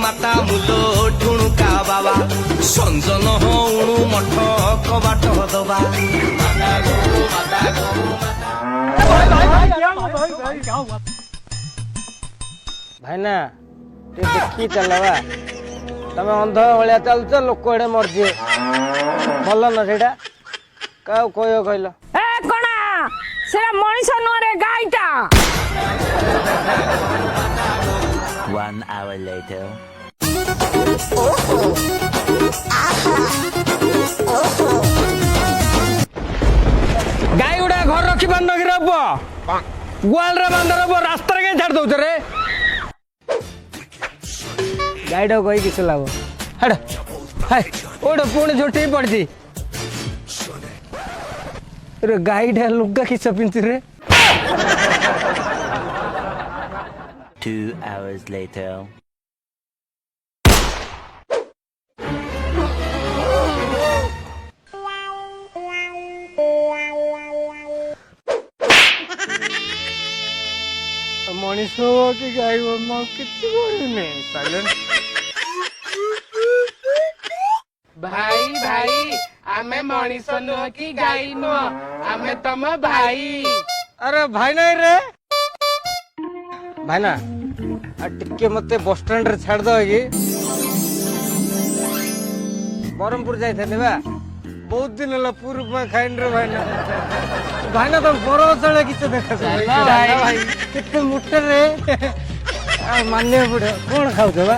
माता मुलो ठुणुका बाबा संजन हणु मठ कबाट दबा भाई ना देखी चलवा तमें अंध भाया चलुच लोक एडे मरजी भल न सेटा क्या कह कहल कणा से मनीष नुहरे गाईटा 1 hour later. गाई गुड़ा घर रखी पान कि रब गुआल रे बांध रब रास्ता रे छाड़ दउछ रे गाईडा कही किस लाभ हट हाय ओड पुणी झोटी पड़ची रे गाईडा लुगा किस पिंची रे 2 hours later. मनीष कि गाई किसी साइलेंट भाई भाई आमे मनीष नुह कि गाई नुह आमे तम भाई अरे भाई नहीं रे भाई ना टिके मते बस स्टैंड रे छाड़ दो कि बरहमपुर जाइथे बा बहुत दिन होला पूर्व में खाइन रे भाई ना तुम बरो चले किसे देखा भाई कितने मोटे रे मानने पड़े कौन खाऊ बा